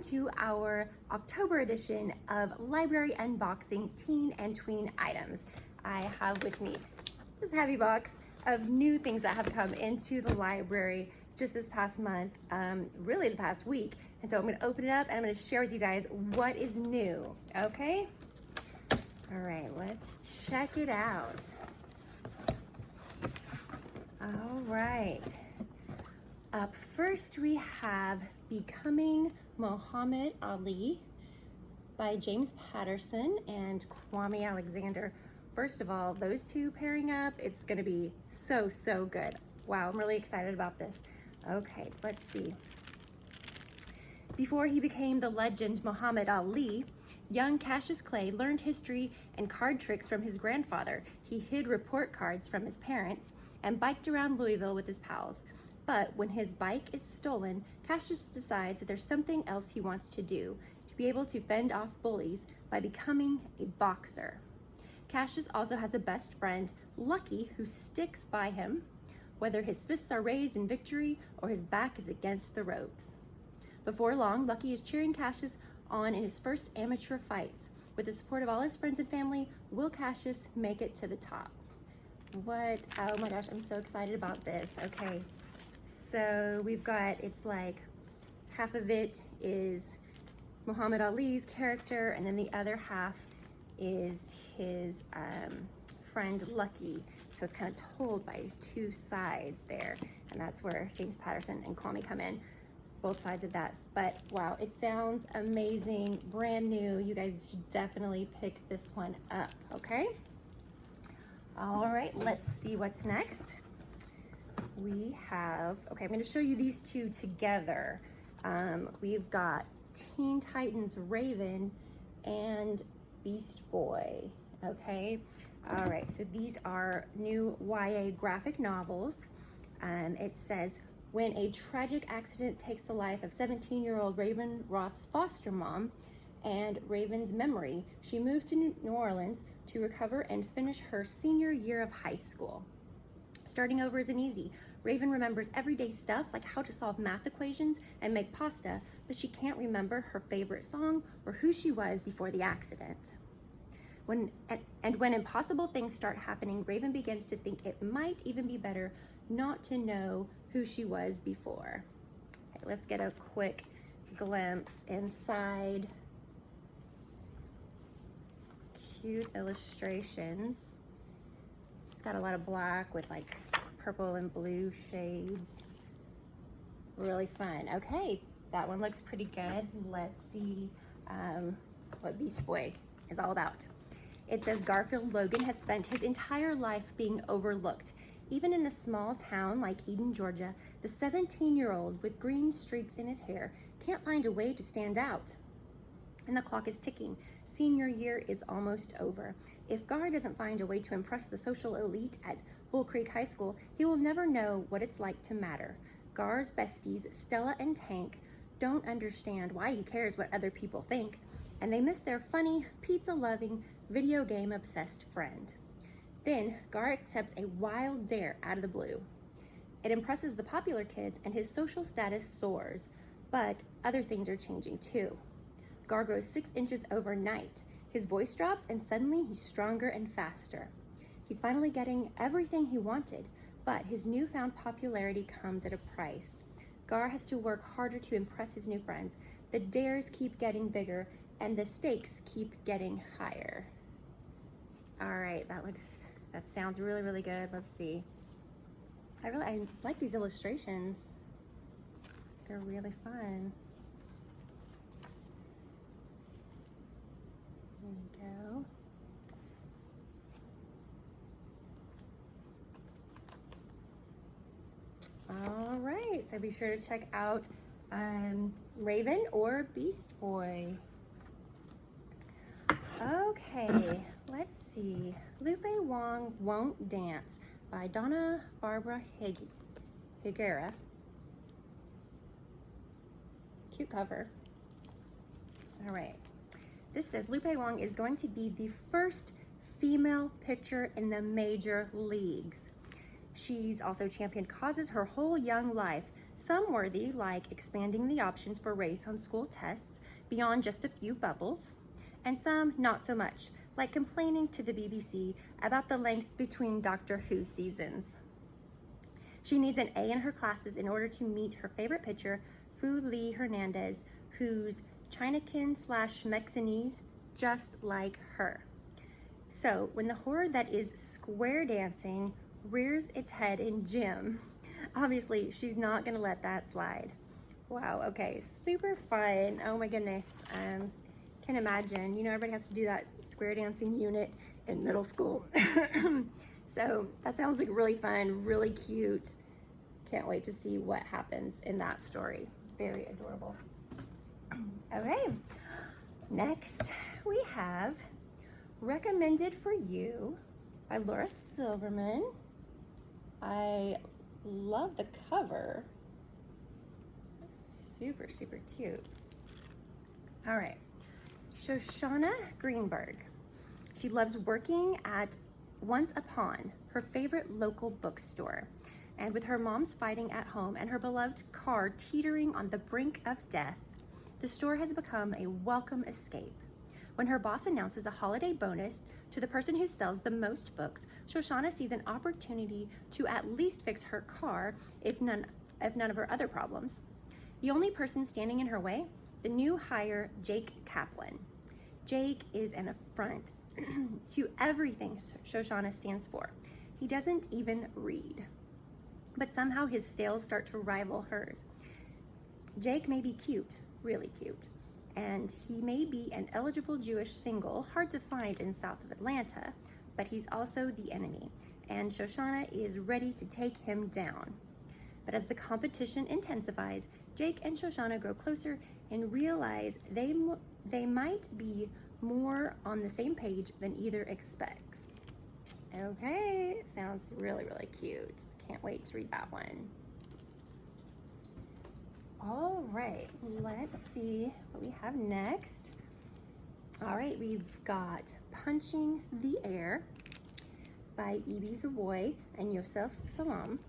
to our October edition of Library Unboxing Teen and Tween Items. I have with me this heavy box of new things that have come into the library just this past month, really the past week. And so I'm gonna open it up and I'm gonna share with you guys what is new, okay? All right, let's check it out. All right. Up first we have Becoming Muhammad Ali by James Patterson and Kwame Alexander. First of all, those two pairing up, it's gonna be so good. Wow, I'm really excited about this. Okay, let's see. Before he became the legend Muhammad Ali, young Cassius Clay learned history and card tricks from his grandfather. He hid report cards from his parents and biked around Louisville with his pals. But when his bike is stolen, Cassius decides that there's something else he wants to do, to be able to fend off bullies by becoming a boxer. Cassius also has a best friend, Lucky, who sticks by him, whether his fists are raised in victory or his back is against the ropes. Before long, Lucky is cheering Cassius on in his first amateur fights. With the support of all his friends and family, will Cassius make it to the top? What? Oh my gosh, I'm so excited about this. Okay. So we've got, it's like half of it is Muhammad Ali's character and then the other half is his friend Lucky. So it's kind of told by two sides there. And that's where James Patterson and Kwame come in, both sides of that. But wow, it sounds amazing, brand new. You guys should definitely pick this one up, okay? All right, let's see what's next. We have, okay, I'm gonna show you these two together. We've got Teen Titans Raven and Beast Boy, okay? All right, so these are new YA graphic novels. It says, when a tragic accident takes the life of 17-year-old Raven Roth's foster mom and Raven's memory, she moves to New Orleans to recover and finish her senior year of high school. Starting over isn't easy. Raven remembers everyday stuff like how to solve math equations and make pasta, but she can't remember her favorite song or who she was before the accident. When impossible things start happening, Raven begins to think it might even be better not to know who she was before. Okay, let's get a quick glimpse inside. Cute illustrations. It's got a lot of black with like purple and blue shades. Really fun. Okay, that one looks pretty good. Let's see what Beast Boy is all about. It says Garfield Logan has spent his entire life being overlooked. Even in a small town like Eden, Georgia, the 17-year-old with green streaks in his hair can't find a way to stand out. And the clock is ticking. Senior year is almost over. If Gar doesn't find a way to impress the social elite at Bull Creek High School, he will never know what it's like to matter. Gar's besties, Stella and Tank, don't understand why he cares what other people think, and they miss their funny, pizza-loving, video game-obsessed friend. Then, Gar accepts a wild dare out of the blue. It impresses the popular kids and his social status soars, but other things are changing too. Gar grows 6 inches overnight. His voice drops and suddenly he's stronger and faster. He's finally getting everything he wanted, but his newfound popularity comes at a price. Gar has to work harder to impress his new friends. The dares keep getting bigger and the stakes keep getting higher. All right, that sounds really good. Let's see. I like these illustrations. They're really fun. There we go. All right, so be sure to check out Raven or Beast Boy. Okay, let's see. Lupe, Wong, Won't Dance by Donna Barbara Higuera. Cute cover. All right. This says Lupe Wong is going to be the first female pitcher in the major leagues. She's also championed causes her whole young life, Some worthy, like expanding the options for race on school tests beyond just a few bubbles, and some not so much, like complaining to the BBC about the length between Doctor Who seasons. She needs an A in her classes in order to meet her favorite pitcher, Fu Lee Hernandez, who's Chinakin/Mexicanese, just like her. So when the horror that is square dancing rears its head in gym, obviously she's not gonna let that slide. Wow, okay, super fun. Oh my goodness. Can imagine, you know, everybody has to do that square dancing unit in middle school. So that sounds like really fun, really cute. Can't wait to see what happens in that story. Very adorable. Okay, next we have Recommended for You by Laura Silverman. I love the cover. Super, super cute. All right. Shoshana Greenberg. She loves working at Once Upon, her favorite local bookstore. And with her mom's fighting at home and her beloved car teetering on the brink of death, the store has become a welcome escape. When her boss announces a holiday bonus to the person who sells the most books, Shoshana sees an opportunity to at least fix her car, if none of her other problems. The only person standing in her way, the new hire, Jake Kaplan. Jake is an affront to everything Shoshana stands for. He doesn't even read, but somehow his sales start to rival hers. Jake may be cute, really cute, and he may be an eligible Jewish single, hard to find in south of Atlanta, but he's also the enemy, and Shoshana is ready to take him down. But as the competition intensifies, Jake and Shoshana grow closer and realize they might be more on the same page than either expects. Okay, sounds really, really cute. Can't wait to read that one. All right, let's see what we have next. All right, we've got Punching the Air by Ibi Zwoy and Yosef Salam.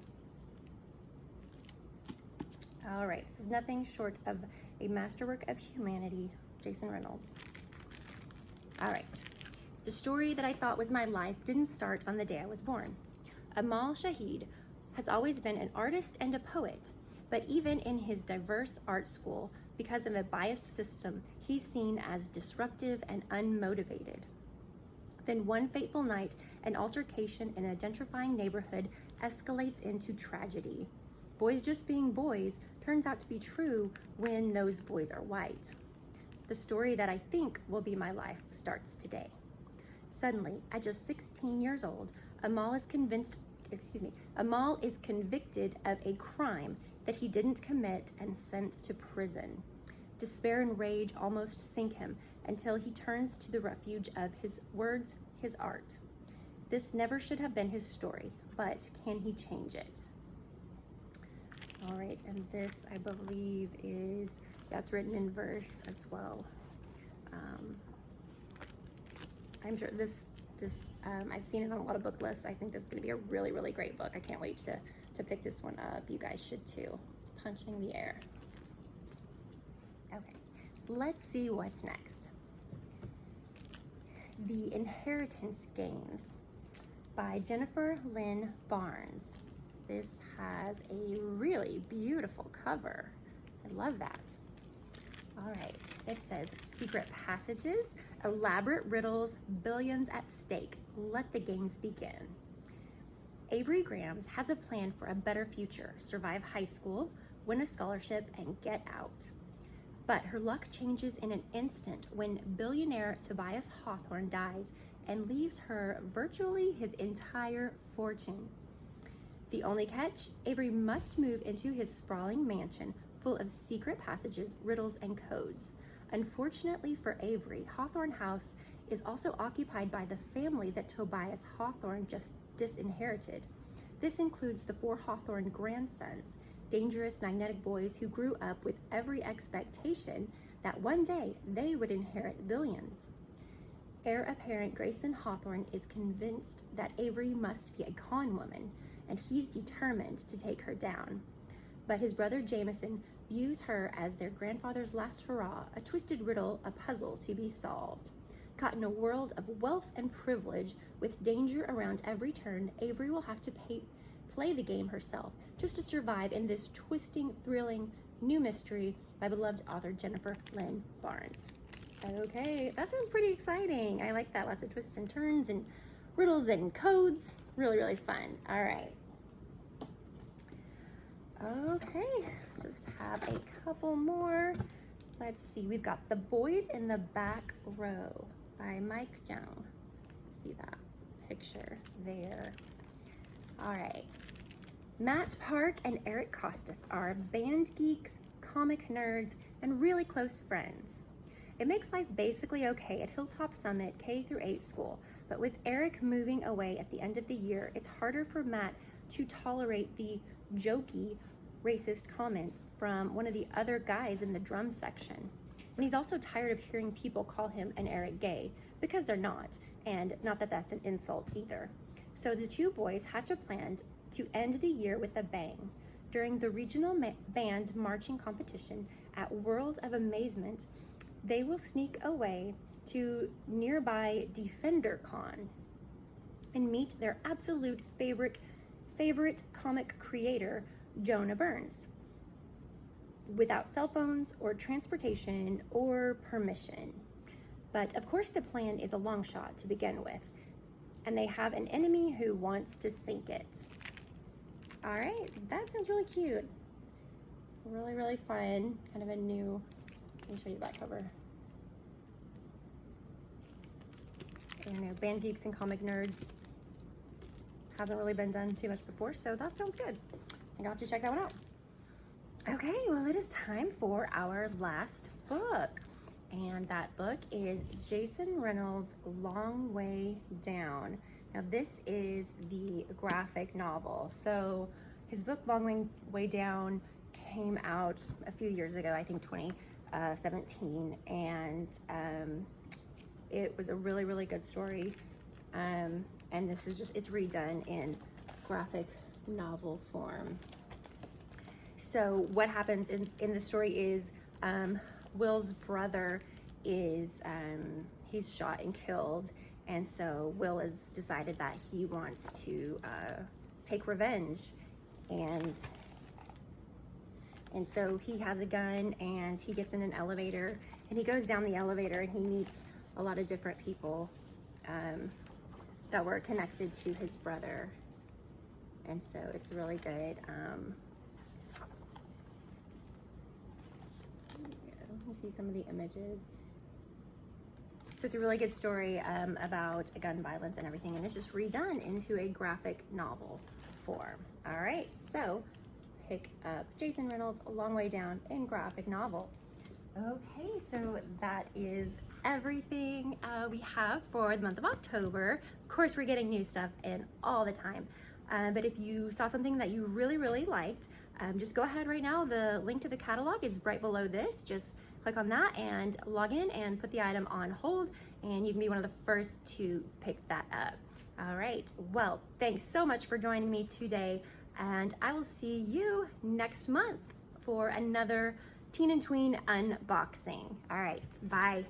All right, this is nothing short of a masterwork of humanity, Jason Reynolds. All right, the story that I thought was my life didn't start on the day I was born. Amal Shahid has always been an artist and a poet, but even in his diverse art school, because of a biased system, he's seen as disruptive and unmotivated. Then one fateful night, an altercation in a gentrifying neighborhood escalates into tragedy. Boys just being boys turns out to be true when those boys are white. The story that I think will be my life starts today. Suddenly, at just 16 years old, Amal is convicted of a crime that he didn't commit and sent to prison. Despair and rage almost sink him until he turns to the refuge of his words, his art. This never should have been his story, but can he change it? All right, and this, I believe, that's written in verse as well. I'm sure this I've seen it on a lot of book lists. I think this is going to be a really, really great book. I can't wait to pick this one up. You guys should too. Punching the Air. Okay, let's see what's next. The Inheritance Games by Jennifer Lynn Barnes. This has a really beautiful cover. I love that. All right, it says secret passages, elaborate riddles, billions at stake. Let the games begin. Avery Grams has a plan for a better future, survive high school, win a scholarship, and get out. But her luck changes in an instant when billionaire Tobias Hawthorne dies and leaves her virtually his entire fortune. The only catch, Avery must move into his sprawling mansion full of secret passages, riddles, and codes. Unfortunately for Avery, Hawthorne House is also occupied by the family that Tobias Hawthorne just disinherited. This includes the 4 Hawthorne grandsons, dangerous magnetic boys who grew up with every expectation that one day they would inherit billions. Heir apparent Grayson Hawthorne is convinced that Avery must be a con woman, and he's determined to take her down. but his brother Jameson views her as their grandfather's last hurrah, a twisted riddle, a puzzle to be solved. Caught in a world of wealth and privilege, with danger around every turn, Avery will have to play the game herself, just to survive in this twisting, thrilling new mystery by beloved author Jennifer Lynn Barnes. Okay, that sounds pretty exciting. I like that. Lots of twists and turns and riddles and codes. Really, really fun. All right. Okay, just have a couple more. Let's see. We've got The Boys in the Back Row by Mike Young. See that picture there. All right. Matt Park and Eric Costas are band geeks, comic nerds, and really close friends. It makes life basically okay at Hilltop Summit K-8 school, but with Eric moving away at the end of the year, it's harder for Matt to tolerate the jokey, racist comments from one of the other guys in the drum section. And he's also tired of hearing people call him and Eric gay, because they're not, and not that that's an insult either. So the two boys hatch a plan to end the year with a bang. During the regional band marching competition at World of Amazement, they will sneak away to nearby DefenderCon and meet their absolute favorite comic creator, Jonah Burns, without cell phones or transportation or permission. But of course the plan is a long shot to begin with, and they have an enemy who wants to sink it. All right, that sounds really cute. Really, really fun. Kind of a new, let me show you the back cover. I don't know, band geeks and comic nerds. Hasn't really been done too much before, so that sounds good. I'm gonna have to check that one out. Okay, well, it is time for our last book. And that book is Jason Reynolds' Long Way Down. Now, this is the graphic novel. So his book, Long Way Down, came out a few years ago, I think 2017. And it was a really, really good story. And this is just, it's redone in graphic novel form. So what happens in the story is Will's brother is, he's shot and killed. And so Will has decided that he wants to take revenge. And so he has a gun, and he gets in an elevator, and he goes down the elevator, and he meets a lot of different people that were connected to his brother. And so it's really good. Let me see some of the images. So it's a really good story about gun violence and everything, and it's just redone into a graphic novel form. All right, so pick up Jason Reynolds' A Long Way Down in graphic novel. Okay, so that is everything we have for the month of October. Of course, we're getting new stuff in all the time. But if you saw something that you really, really liked, just go ahead right now. The link to the catalog is right below this. Just click on that and log in and put the item on hold, and you can be one of the first to pick that up. All right, well, thanks so much for joining me today, and I will see you next month for another Teen and Tween unboxing. All right, bye.